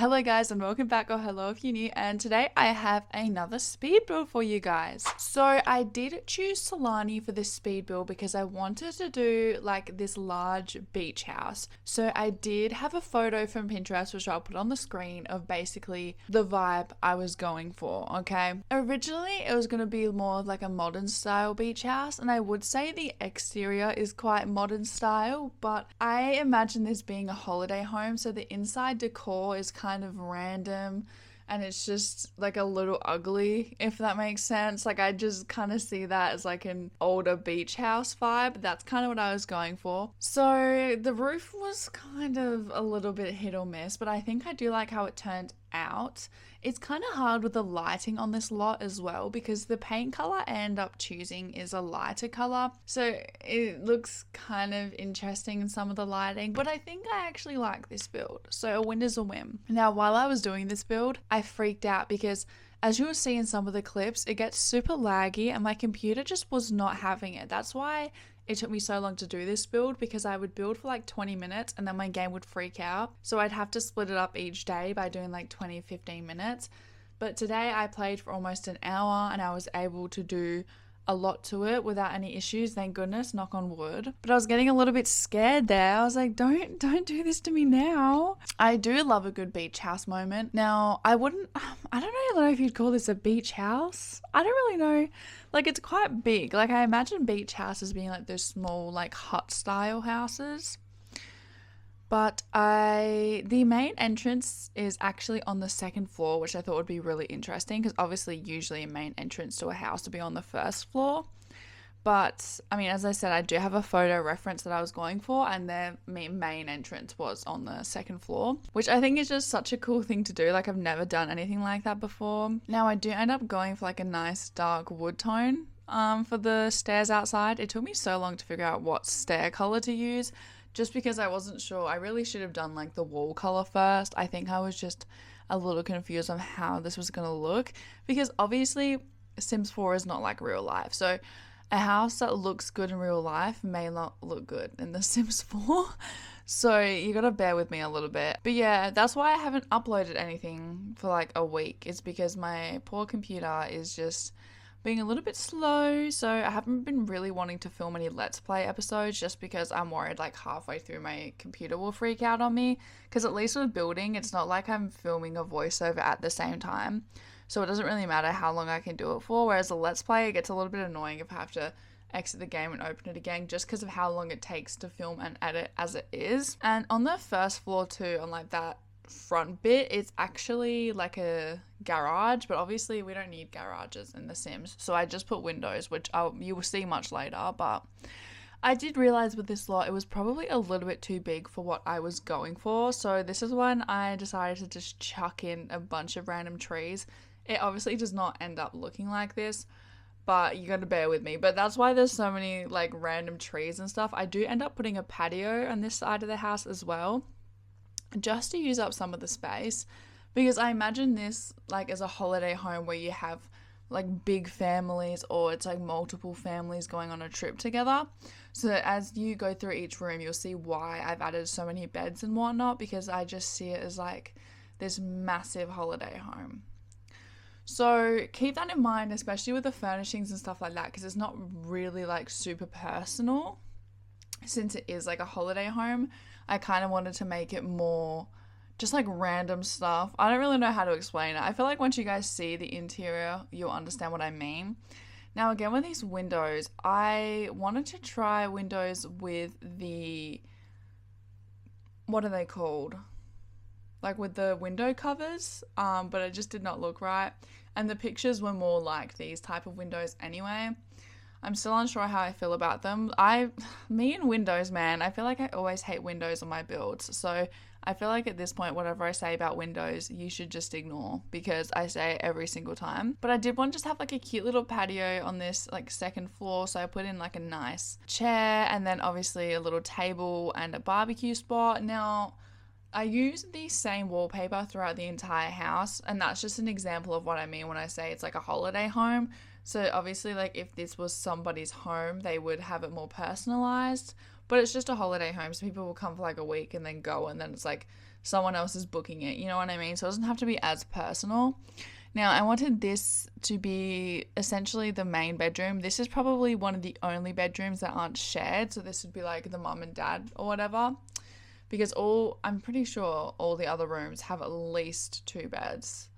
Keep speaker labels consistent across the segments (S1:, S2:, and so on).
S1: Hello guys and welcome back, or hello if you're new, and today I have another speed build for you guys. So I did choose Sulani for this speed build because I wanted to do like this large beach house. So I did have a photo from Pinterest which I'll put on the screen of basically the vibe I was going for, okay? Originally it was going to be more of like a modern style beach house, and I would say the exterior is quite modern style, but I imagine this being a holiday home, so the inside decor is kind of random and it's just like a little ugly, if that makes sense. Like I just kind of see that as like an older beach house vibe. That's kind of what I was going for. So the roof was kind of a little bit hit or miss, but I think I do like how it turned out. It's kind of hard with the lighting on this lot as well because the paint color I end up choosing is a lighter color, so it looks kind of interesting in some of the lighting, but I think I actually like this build, so a win is a win. Now while I was doing this build I freaked out because, as you will see in some of the clips, it gets super laggy and my computer just was not having it. That's why it took me so long to do this build, because I would build for like 20 minutes and then my game would freak out. So I'd have to split it up each day by doing like 20-15 minutes. But today I played for almost an hour and I was able to do a lot to it without any issues, thank goodness, knock on wood. But I was getting a little bit scared there. I was like, don't do this to me now. I do love a good beach house moment. Now I don't really know if you'd call this a beach house. I don't really know. Like it's quite big. Like I imagine beach houses being like those small like hut style houses. But the main entrance is actually on the second floor, which I thought would be really interesting because obviously usually a main entrance to a house would be on the first floor. But I mean, as I said, I do have a photo reference that I was going for, and their main entrance was on the second floor, which I think is just such a cool thing to do. Like I've never done anything like that before. Now I do end up going for like a nice dark wood tone for the stairs outside. It took me so long to figure out what stair color to use, just because I wasn't sure. I really should have done like the wall color first. I think I was just a little confused on how this was going to look, because obviously Sims 4 is not like real life. So a house that looks good in real life may not look good in the Sims 4. So you gotta bear with me a little bit. But yeah, that's why I haven't uploaded anything for like a week. It's because my poor computer is just being a little bit slow, so I haven't been really wanting to film any Let's Play episodes just because I'm worried like halfway through my computer will freak out on me, because at least with building it's not like I'm filming a voiceover at the same time, so it doesn't really matter how long I can do it for, whereas a Let's Play it gets a little bit annoying if I have to exit the game and open it again just because of how long it takes to film and edit as it is. And on the first floor too, on like that front bit, it's actually like a garage, but obviously we don't need garages in The Sims, so I just put windows, which you will see much later. But I did realize with this lot it was probably a little bit too big for what I was going for, so this is when I decided to just chuck in a bunch of random trees. It obviously does not end up looking like this, but you gotta bear with me. But that's why there's so many like random trees and stuff. I do end up putting a patio on this side of the house as well, just to use up some of the space, because I imagine this like as a holiday home where you have like big families, or it's like multiple families going on a trip together. So as you go through each room you'll see why I've added so many beds and whatnot, because I just see it as like this massive holiday home. So keep that in mind, especially with the furnishings and stuff like that, because it's not really like super personal since it is like a holiday home. I kind of wanted to make it more just like random stuff. I don't really know how to explain it. I feel like once you guys see the interior, you'll understand what I mean. Now again, with these windows, I wanted to try windows with the, what are they called? Like with the window covers, but it just did not look right. And the pictures were more like these type of windows anyway. I'm still unsure how I feel about them. Me and windows, man, I feel like I always hate windows on my builds. So I feel like at this point, whatever I say about windows, you should just ignore, because I say it every single time. But I did want to just have like a cute little patio on this like second floor. So I put in like a nice chair and then obviously a little table and a barbecue spot. Now, I use the same wallpaper throughout the entire house, and that's just an example of what I mean when I say it's like a holiday home. So obviously like if this was somebody's home, they would have it more personalized, but it's just a holiday home, so people will come for like a week and then go, and then it's like someone else is booking it, you know what I mean? So it doesn't have to be as personal. Now, I wanted this to be essentially the main bedroom. This is probably one of the only bedrooms that aren't shared. So this would be like the mum and dad or whatever. Because I'm pretty sure all the other rooms have at least 2 beds.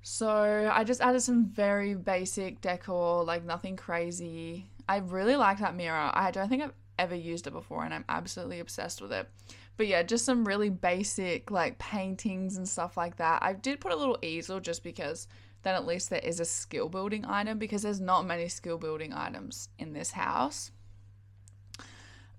S1: So I just added some very basic decor, like nothing crazy. I really like that mirror. I don't think I've ever used it before and I'm absolutely obsessed with it. But yeah, just some really basic like paintings and stuff like that. I did put a little easel just because then at least there is a skill building item, because there's not many skill building items in this house.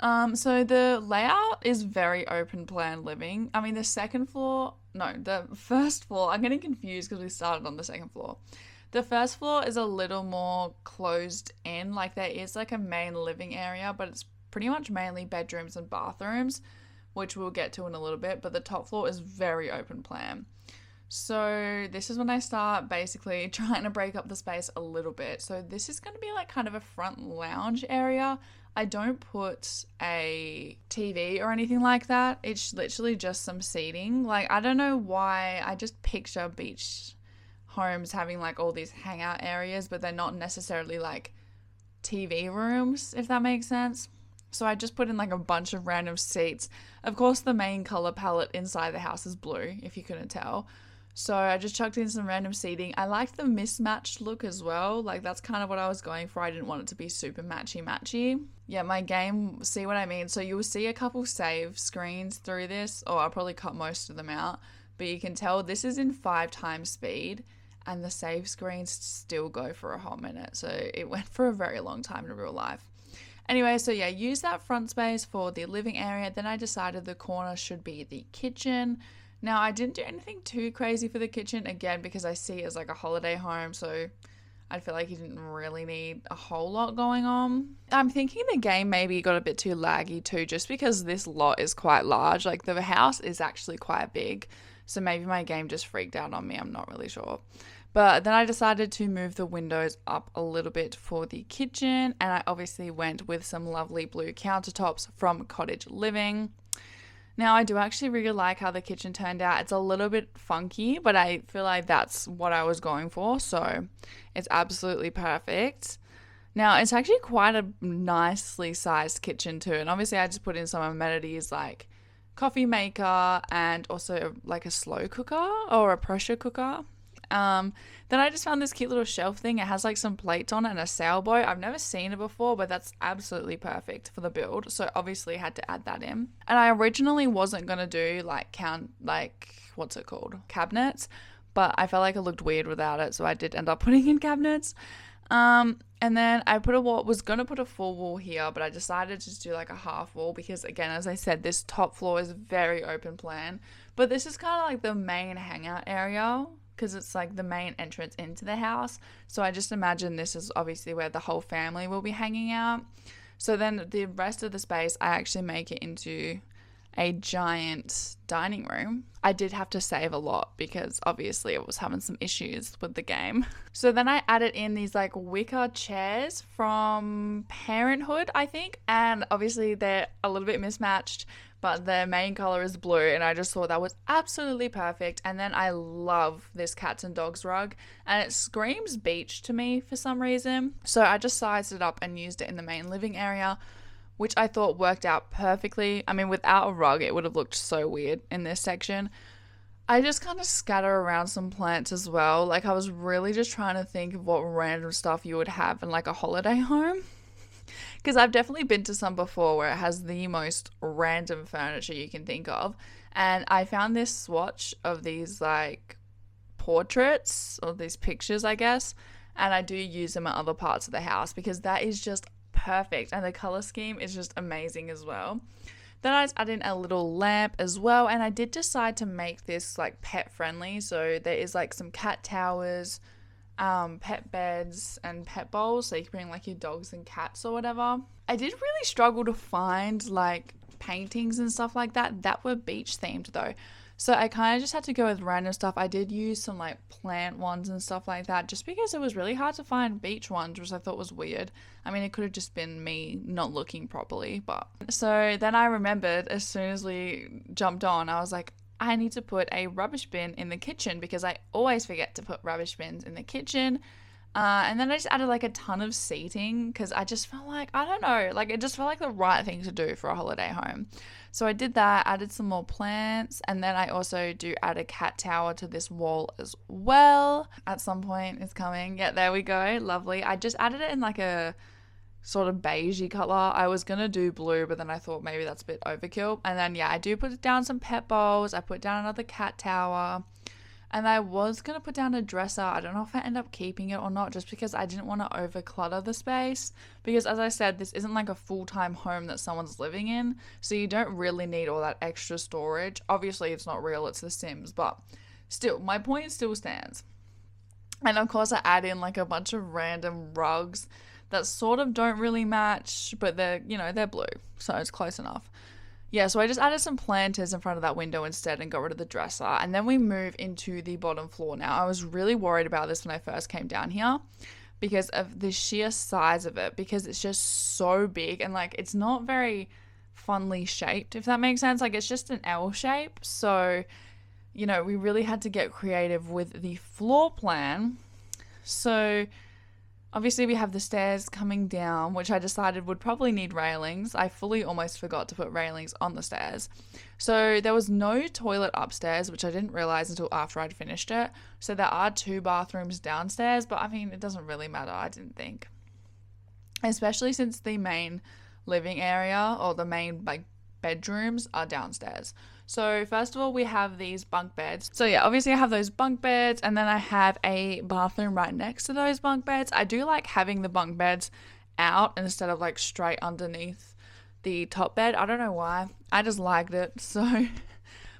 S1: So the layout is very open plan living. I mean, the first floor, I'm getting confused because we started on the second floor. The first floor is a little more closed in, like there is like a main living area, but it's pretty much mainly bedrooms and bathrooms, which we'll get to in a little bit, but the top floor is very open plan. So this is when I start basically trying to break up the space a little bit. So this is going to be like kind of a front lounge area. I don't put a TV or anything like that. It's literally just some seating. Like, I don't know why. I just picture beach homes having like all these hangout areas, but they're not necessarily like TV rooms, if that makes sense. So I just put in like a bunch of random seats. Of course, the main color palette inside the house is blue, if you couldn't tell. So I just chucked in some random seating. I liked the mismatched look as well. Like, that's kind of what I was going for. I didn't want it to be super matchy. Yeah, my game, see what I mean? So you'll see a couple save screens through this, or I'll probably cut most of them out. But you can tell this is in 5 times speed, and the save screens still go for a whole minute. So it went for a very long time in real life. Anyway, so yeah, use that front space for the living area. Then I decided the corner should be the kitchen. Now, I didn't do anything too crazy for the kitchen, again, because I see it as like a holiday home, so I feel like you didn't really need a whole lot going on. I'm thinking the game maybe got a bit too laggy too, just because this lot is quite large. Like, the house is actually quite big, so maybe my game just freaked out on me. I'm not really sure. But then I decided to move the windows up a little bit for the kitchen, and I obviously went with some lovely blue countertops from Cottage Living. Now, I do actually really like how the kitchen turned out. It's a little bit funky, but I feel like that's what I was going for, so it's absolutely perfect. Now, it's actually quite a nicely sized kitchen too, and obviously I just put in some amenities like coffee maker and also like a slow cooker or a pressure cooker. Then I just found this cute little shelf thing. It has like some plates on it and a sailboat. I've never seen it before, but that's absolutely perfect for the build. So obviously had to add that in. And I originally wasn't going to do cabinets, but I felt like it looked weird without it. So I did end up putting in cabinets. And then I was going to put a full wall here, but I decided to just do like a half wall because, again, as I said, this top floor is very open plan. But this is kind of like the main hangout area, because it's like the main entrance into the house. So I just imagine this is obviously where the whole family will be hanging out. So then the rest of the space, I actually make it into a giant dining room. I did have to save a lot because obviously I was having some issues with the game. So then I added in these like wicker chairs from Parenthood, I think. And obviously they're a little bit mismatched, but their main color is blue, and I just thought that was absolutely perfect. And then I love this cats and dogs rug, and it screams beach to me for some reason. So I just sized it up and used it in the main living area, which I thought worked out perfectly. I mean, without a rug, it would have looked so weird in this section. I just kind of scatter around some plants as well. Like, I was really just trying to think of what random stuff you would have in like a holiday home. Because I've definitely been to some before where it has the most random furniture you can think of. And I found this swatch of these like portraits, or these pictures, I guess. And I do use them at other parts of the house because that is just perfect. And the color scheme is just amazing as well. Then I just add in a little lamp as well. And I did decide to make this like pet friendly. So there is like some cat towers, pet beds and pet bowls, so you can bring like your dogs and cats or whatever. I did really struggle to find like paintings and stuff like that were beach themed though, so I kind of just had to go with random stuff. I did use some like plant ones and stuff like that just because it was really hard to find beach ones, which I thought was weird. I mean, it could have just been me not looking properly, but so then I remembered as soon as we jumped on, I was like, I need to put a rubbish bin in the kitchen because I always forget to put rubbish bins in the kitchen. And then I just added like a ton of seating because I just felt like, I don't know, like it just felt like the right thing to do for a holiday home. So I did that, added some more plants, and then I also do add a cat tower to this wall as well. At some point it's coming. Yeah, there we go. Lovely. I just added it in like a sort of beigey color. I was gonna do blue, but then I thought maybe that's a bit overkill. And then yeah, I do put down some pet bowls. I put down another cat tower. And I was going to put down a dresser. I don't know if I end up keeping it or not, just because I didn't want to over clutter the space. Because as I said, this isn't like a full-time home that someone's living in. So you don't really need all that extra storage. Obviously, it's not real. It's The Sims. But still, my point still stands. And of course, I add in like a bunch of random rugs that sort of don't really match. But they're, you know, they're blue. So it's close enough. Yeah, so I just added some planters in front of that window instead and got rid of the dresser. And then we move into the bottom floor. Now, I was really worried about this when I first came down here because of the sheer size of it, because it's just so big and like it's not very funly shaped, if that makes sense. Like it's just an L shape. So, you know, we really had to get creative with the floor plan. So obviously we have the stairs coming down, which I decided would probably need railings. I fully almost forgot to put railings on the stairs. So there was no toilet upstairs, which I didn't realize until after I'd finished it. So there are 2 bathrooms downstairs, but I mean, it doesn't really matter, I didn't think. Especially since the main living area or the main like bedrooms are downstairs. So first of all, we have these bunk beds. So yeah, obviously I have those bunk beds, and then I have a bathroom right next to those bunk beds. I do like having the bunk beds out instead of like straight underneath the top bed. I don't know why. I just liked it. So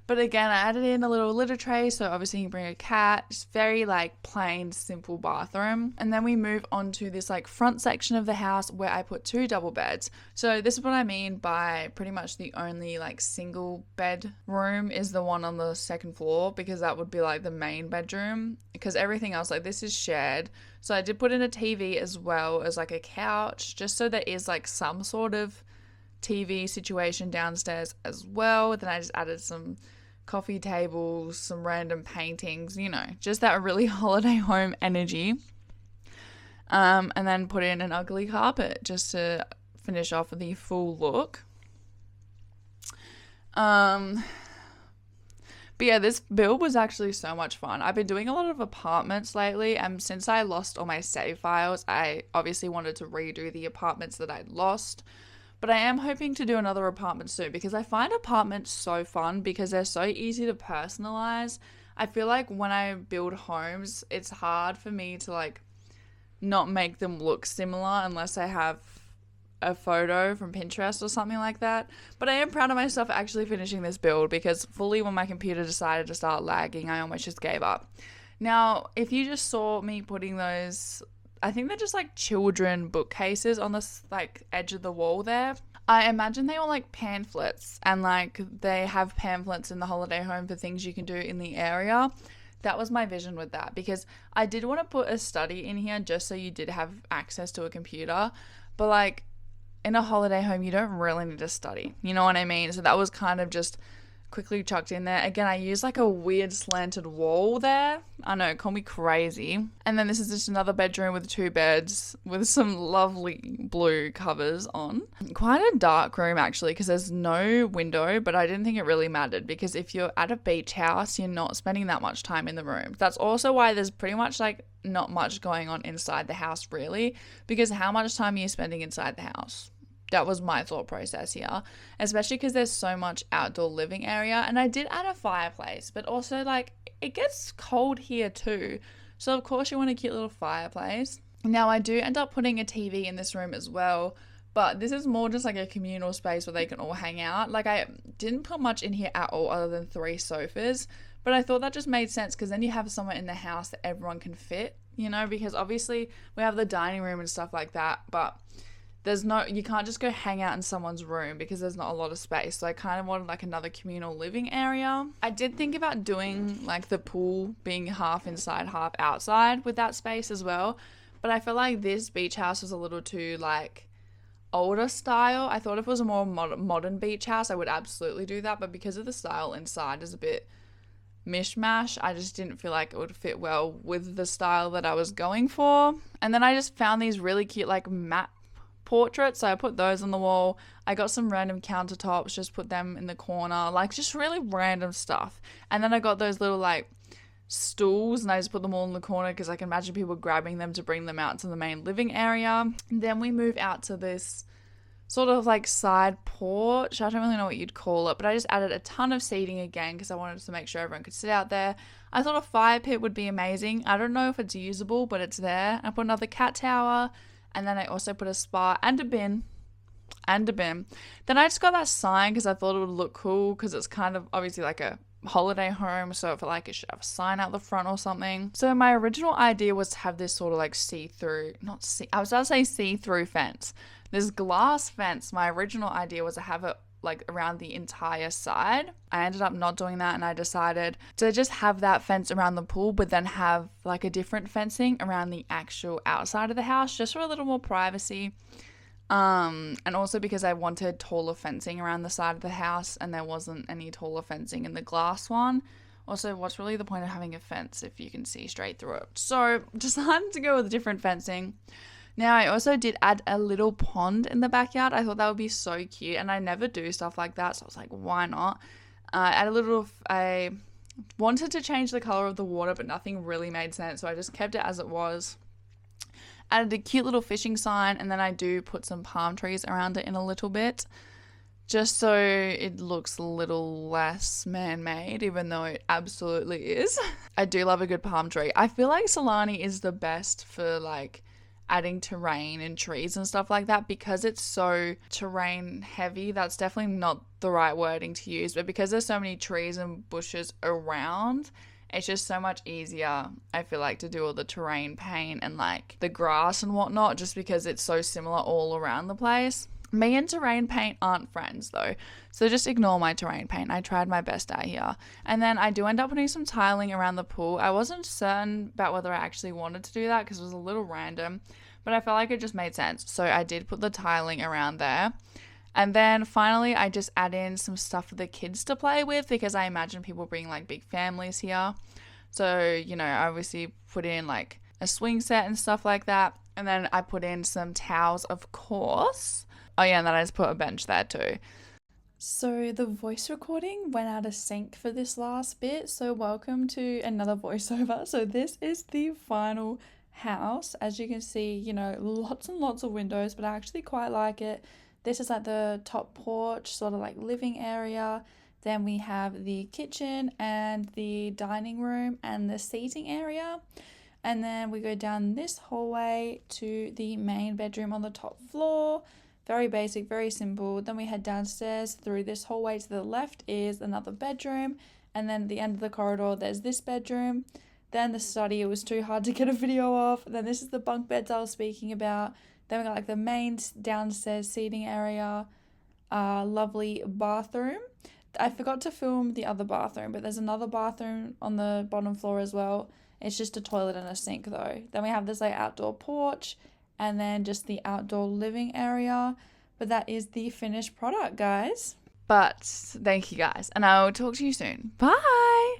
S1: but again, I added in a little litter tray, so obviously you can bring a cat. It's very like plain, simple bathroom. And then we move on to this like front section of the house where I put 2 double beds. So this is what I mean by pretty much the only like single bed room is the one on the second floor, because that would be like the main bedroom, because everything else like this is shared. So I did put in a TV as well as like a couch, just so there is like some sort of TV situation downstairs as well. Then I just added some coffee tables, some random paintings, you know, just that really holiday home energy. And then put in an ugly carpet just to finish off the full look. But yeah, this build was actually so much fun. I've been doing a lot of apartments lately, and since I lost all my save files, I obviously wanted to redo the apartments that I'd lost. But I am hoping to do another apartment soon, because I find apartments so fun because they're so easy to personalize. I feel like when I build homes, it's hard for me to like not make them look similar unless I have a photo from Pinterest or something like that. But I am proud of myself for actually finishing this build, because fully when my computer decided to start lagging, I almost just gave up. Now, if you just saw me putting those, I think they're just like children bookcases on this like edge of the wall there. I imagine they were like pamphlets, and like they have pamphlets in the holiday home for things you can do in the area. That was my vision with that, because I did want to put a study in here just so you did have access to a computer. But like in a holiday home, you don't really need to study. You know what I mean? So that was kind of just quickly chucked in there. Again, I used like a weird slanted wall there. I know, call me crazy. And then this is just another bedroom with 2 beds with some lovely blue covers on. Quite a dark room actually, because there's no window, but I didn't think it really mattered, because if you're at a beach house, you're not spending that much time in the room. That's also why there's pretty much like not much going on inside the house really, because how much time are you spending inside the house? That was my thought process here, especially because there's so much outdoor living area. And I did add a fireplace, but also like it gets cold here too. So of course you want a cute little fireplace. Now I do end up putting a TV in this room as well, but this is more just like a communal space where they can all hang out. Like I didn't put much in here at all other than 3 sofas, but I thought that just made sense, because then you have somewhere in the house that everyone can fit, you know, because obviously we have the dining room and stuff like that, but you can't just go hang out in someone's room because there's not a lot of space. So I kind of wanted like another communal living area. I did think about doing like the pool being half inside, half outside with that space as well. But I feel like this beach house was a little too like older style. I thought if it was a more modern beach house, I would absolutely do that. But because of the style inside is a bit mishmash, I just didn't feel like it would fit well with the style that I was going for. And then I just found these really cute like matte portraits, so I put those on the wall. I got some random countertops, just put them in the corner, like just really random stuff. And then I got those little like stools and I just put them all in the corner because I can imagine people grabbing them to bring them out to the main living area. And then we move out to this sort of like side porch. I don't really know what you'd call it, but I just added a ton of seating again because I wanted to make sure everyone could sit out there. I thought a fire pit would be amazing. I don't know if it's usable, but it's there. I put another cat tower, and then I also put a spa and a bin. Then I just got that sign because I thought it would look cool because it's kind of obviously like a holiday home, so I felt like it should have a sign out the front or something. So my original idea was to have this sort of like see-through, I was about to say see-through fence. This glass fence, my original idea was to have it like around the entire side. I ended up not doing that, and I decided to just have that fence around the pool, but then have like a different fencing around the actual outside of the house, just for a little more privacy. And also because I wanted taller fencing around the side of the house, and there wasn't any taller fencing in the glass one. Also, what's really the point of having a fence if you can see straight through it? So decided to go with a different fencing. Now, I also did add a little pond in the backyard. I thought that would be so cute, and I never do stuff like that, so I was like, why not? I wanted to change the color of the water, but nothing really made sense, so I just kept it as it was. Added a cute little fishing sign, and then I do put some palm trees around it in a little bit, just so it looks a little less man-made, even though it absolutely is. I do love a good palm tree. I feel like Sulani is the best for like adding terrain and trees and stuff like that, because it's so terrain heavy. That's definitely not the right wording to use, but because there's so many trees and bushes around, it's just so much easier, I feel like, to do all the terrain paint and like the grass and whatnot, just because it's so similar all around the place. Me and terrain paint aren't friends though, so just ignore my terrain paint. I tried my best out here. And then I do end up putting some tiling around the pool. I wasn't certain about whether I actually wanted to do that because it was a little random, but I felt like it just made sense. So I did put the tiling around there. And then finally, I just add in some stuff for the kids to play with, because I imagine people bring like big families here. So, you know, I obviously put in like a swing set and stuff like that. And then I put in some towels, of course. Oh yeah, and then I just put a bench there too. So the voice recording went out of sync for this last bit. So welcome to another voiceover. So this is the final house. As you can see, you know, lots and lots of windows, but I actually quite like it. This is like the top porch, sort of like living area. Then we have the kitchen and the dining room and the seating area. And then we go down this hallway to the main bedroom on the top floor. Very basic, very simple. Then we head downstairs through this hallway. To the left is another bedroom. And then at the end of the corridor, there's this bedroom. Then the study, it was too hard to get a video of. Then this is the bunk beds I was speaking about. Then we got like the main downstairs seating area, lovely bathroom. I forgot to film the other bathroom, but there's another bathroom on the bottom floor as well. It's just a toilet and a sink though. Then we have this like outdoor porch, and then just the outdoor living area. But that is the finished product, guys. But thank you guys, and I will talk to you soon. Bye!